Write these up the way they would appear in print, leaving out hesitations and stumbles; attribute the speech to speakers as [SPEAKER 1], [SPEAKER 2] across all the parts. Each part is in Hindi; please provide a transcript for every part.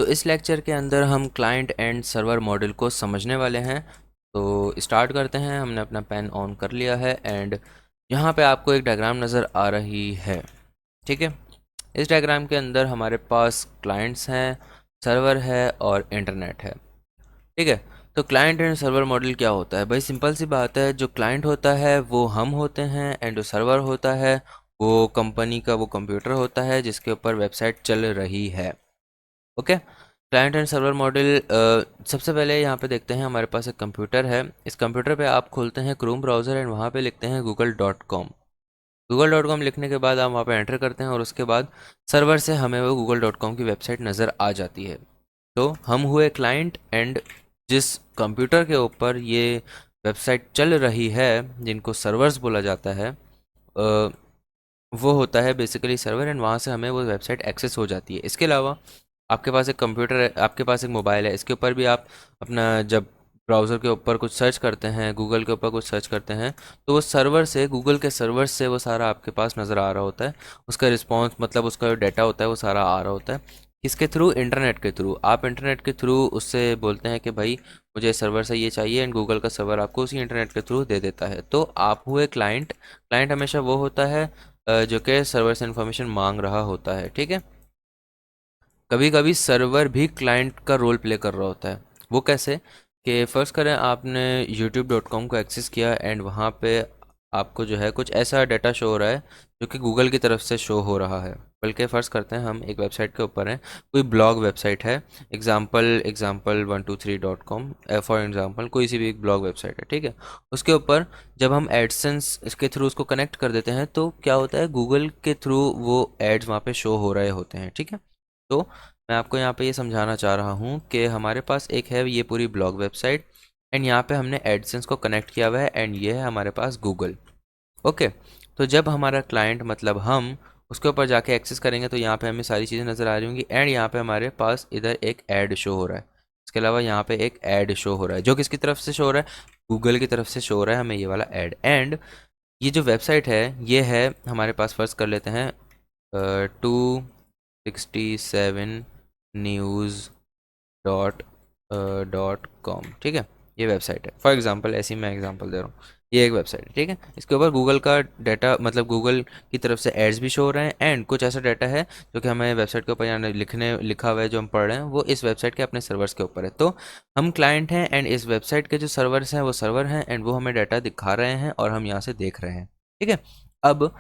[SPEAKER 1] तो इस लेक्चर के अंदर हम क्लाइंट एंड सर्वर मॉडल को समझने वाले हैं। तो स्टार्ट करते हैं। हमने अपना पेन ऑन कर लिया है एंड यहाँ पे आपको एक डायग्राम नज़र आ रही है। ठीक है, इस डायग्राम के अंदर हमारे पास क्लाइंट्स हैं, सर्वर है और इंटरनेट है। ठीक है, तो क्लाइंट एंड सर्वर मॉडल क्या होता है भाई? सिंपल सी बात है, जो क्लाइंट होता है वो हम होते हैं एंड जो सर्वर होता है वो कंपनी का वो कंप्यूटर होता है जिसके ऊपर वेबसाइट चल रही है। Okay, client and server model. सबसे पहले यहाँ पे देखते हैं, हमारे पास एक कंप्यूटर है। इस कंप्यूटर पे आप खोलते हैं क्रोम ब्राउज़र एंड वहाँ पे लिखते हैं google.com। google.com लिखने के बाद आप वहाँ पे एंटर करते हैं और उसके बाद सर्वर से हमें वो google.com की वेबसाइट नज़र आ जाती है। तो हम हुए क्लाइंट एंड जिस कंप्यूटर के ऊपर ये वेबसाइट चल रही है, जिनको सर्वर्स बोला जाता है, वो होता है बेसिकली सर्वर एंड वहाँ से हमें वो वेबसाइट एक्सेस हो जाती है। इसके अलावा आपके पास एक कंप्यूटर है, आपके पास एक मोबाइल है, इसके ऊपर भी आप अपना जब ब्राउज़र के ऊपर कुछ सर्च करते हैं, गूगल के ऊपर कुछ सर्च करते हैं, तो वो सर्वर से, गूगल के सर्वर से वो सारा आपके पास नज़र आ रहा होता है। उसका रिस्पॉन्स मतलब उसका जो डाटा होता है वो सारा आ रहा होता है। किसके थ्रू? इंटरनेट के थ्रू। आप इंटरनेट के थ्रू उससे बोलते हैं कि भाई मुझे सर्वर से ये चाहिए एंड गूगल का सर्वर आपको उसी इंटरनेट के थ्रू दे देता है। तो आप हुए क्लाइंट। क्लाइंट हमेशा वो होता है जो कि सर्वर से इन्फॉर्मेशन मांग रहा होता है। ठीक है, कभी कभी सर्वर भी क्लाइंट का रोल प्ले कर रहा होता है। वो कैसे? कि फ़र्ज़ करें आपने youtube.com को एक्सेस किया एंड वहाँ पे आपको जो है कुछ ऐसा डाटा शो हो रहा है जो कि गूगल की तरफ से शो हो रहा है। बल्कि फ़र्ज़ करते हैं हम एक वेबसाइट के ऊपर हैं, कोई ब्लॉग वेबसाइट है, एग्जाम्पल 123.com फॉर एग्जाम्पल, कोई सी भी एक ब्लॉग वेबसाइट है। ठीक है, उसके ऊपर जब हम एडसेंस इसके थ्रू उसको कनेक्ट कर देते हैं तो क्या होता है, गूगल के थ्रू वो एड्स वहाँ पे शो हो रहे होते हैं। ठीक है, तो मैं आपको यहाँ पे ये समझाना चाह रहा हूँ कि हमारे पास एक है ये पूरी ब्लॉग वेबसाइट एंड यहाँ पे हमने एडसेंस को कनेक्ट किया हुआ है एंड ये है हमारे पास गूगल। ओके, तो जब हमारा क्लाइंट मतलब हम उसके ऊपर जाके एक्सेस करेंगे तो यहाँ पे हमें सारी चीज़ें नज़र आ रही होंगी एंड यहाँ पे हमारे पास इधर एक ऐड शो हो रहा है। इसके अलावा यहाँ पे एक ऐड शो हो रहा है जो किसकी तरफ से शो हो रहा है? गूगल की तरफ से शो हो रहा है हमें ये वाला ऐड। एंड ये जो वेबसाइट है ये है हमारे पास, फर्स्ट कर लेते हैं 267 न्यूज़ डॉट कॉम। ठीक है, ये वेबसाइट है। फॉर एग्जांपल ऐसी मैं एग्जांपल दे रहा हूँ, ये एक वेबसाइट है। ठीक है, इसके ऊपर गूगल का डाटा मतलब गूगल की तरफ से एड्स भी शो हो रहे हैं एंड कुछ ऐसा डाटा है जो कि हमें वेबसाइट के ऊपर यहाँ लिखा हुआ है, जो हम पढ़ रहे हैं वो इस वेबसाइट के अपने सर्वर्स के ऊपर है। तो हम क्लाइंट हैं एंड इस वेबसाइट के जो सर्वर्स हैं वो सर्वर हैं एंड वो हमें डाटा दिखा रहे हैं और हम यहाँ से देख रहे हैं। ठीक है, अब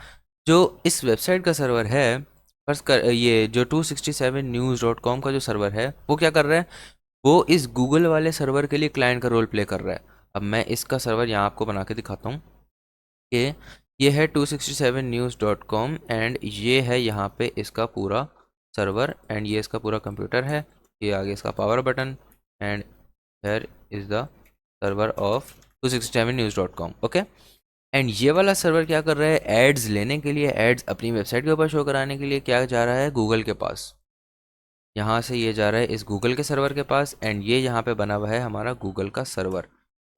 [SPEAKER 1] जो इस वेबसाइट का सर्वर है, फर्स्ट कर ये जो 267news.com का जो सर्वर है वो क्या कर रहा है, वो इस गूगल वाले सर्वर के लिए क्लाइंट का रोल प्ले कर रहा है। अब मैं इसका सर्वर यहाँ आपको बना के दिखाता हूँ कि ये है 267news.com एंड ये है यहाँ पे इसका पूरा सर्वर एंड ये इसका पूरा कंप्यूटर है। ये आगे इसका power button and here is the server of 267news.com। Okay, and ये वाला सर्वर क्या कर रहा है, एड्स लेने के लिए, एड्स अपनी वेबसाइट के ऊपर शो कराने के लिए क्या जा रहा है, गूगल के पास। यहाँ से ये जा रहा है इस गूगल के सर्वर के पास एंड ये यहाँ पे बना हुआ है हमारा गूगल का सर्वर।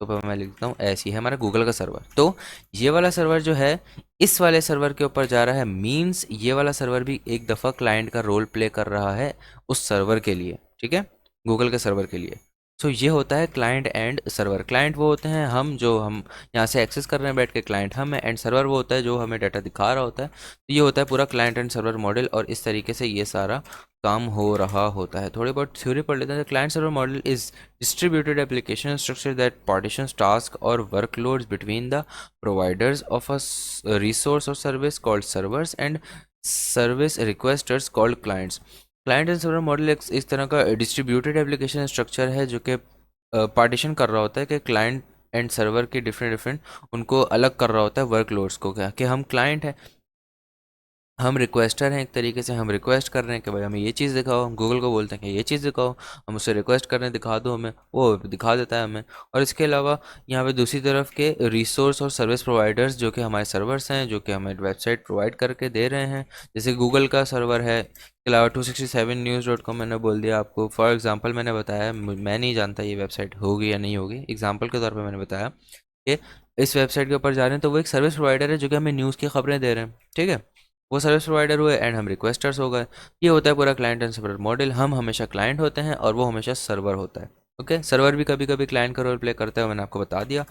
[SPEAKER 1] तो फिर मैं लिखता हूँ ऐसी है हमारा गूगल का सर्वर। तो ये वाला सर्वर जो है इस वाले सर्वर के ऊपर जा रहा है, मींस ये वाला सर्वर भी एक दफ़ा क्लाइंट का रोल प्ले कर रहा है उस सर्वर के लिए। ठीक है, गूगल के सर्वर के लिए। सो ये होता है क्लाइंट एंड सर्वर। क्लाइंट वो होते हैं हम, जो हम यहाँ से एक्सेस कर रहे हैं बैठ के, क्लाइंट हम है, एंड सर्वर वो होता है जो हमें डाटा दिखा रहा होता है। तो ये होता है पूरा क्लाइंट एंड सर्वर मॉडल और इस तरीके से ये सारा काम हो रहा होता है। थोड़ी बहुत थ्योरी पढ़ लेते हैं। Client server model is distributed application structure that partitions task और workloads between the providers of a resource और service called servers and service requesters called clients. Client and server model इस तरह का डिस्ट्रीब्यूटेड एप्लीकेशन स्ट्रक्चर है जो कि पार्टीशन कर रहा होता है कि क्लाइंट एंड सर्वर के डिफरेंट डिफरेंट उनको अलग कर रहा होता है वर्कलोड्स को। क्या कि हम क्लाइंट हैं, हम रिक्वेस्टर हैं, एक तरीके से हम रिक्वेस्ट कर रहे हैं कि भाई हमें ये चीज़ दिखाओ, गूगल को बोलते हैं कि ये चीज़ दिखाओ, हम उससे रिक्वेस्ट कर रहे हैं दिखा दो हमें, वो दिखा देता है हमें। और इसके अलावा यहाँ पे दूसरी तरफ के रिसोर्स और सर्विस प्रोवाइडर्स जो कि हमारे सर्वर्स हैं, जो कि हमें वेबसाइट प्रोवाइड करके दे रहे हैं, जैसे गूगल का सर्वर है। इसके अलावा 267news.com मैंने बोल दिया आपको, फॉर एग्जाम्पल मैंने बताया, मैं नहीं जानता ये वेबसाइट होगी या नहीं होगी, एग्जाम्पल के तौर पर मैंने बताया कि इस वेबसाइट के ऊपर जा रहे हैं तो वो एक सर्विस प्रोवाइडर है जो कि हमें न्यूज़ की खबरें दे रहे हैं। ठीक है, वो सर्विस प्रोवाइडर हुए एंड हम रिक्वेस्टर्स हो गए। ये होता है पूरा क्लाइंट एंड सर्वर मॉडल। हम हमेशा क्लाइंट होते हैं और वो हमेशा सर्वर होता है। ओके, सर्वर भी कभी कभी क्लाइंट का रोल प्ले करता है, मैंने आपको बता दिया।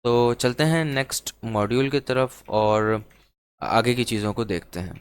[SPEAKER 1] तो चलते हैं नेक्स्ट मॉड्यूल की तरफ और आगे की चीज़ों को देखते हैं।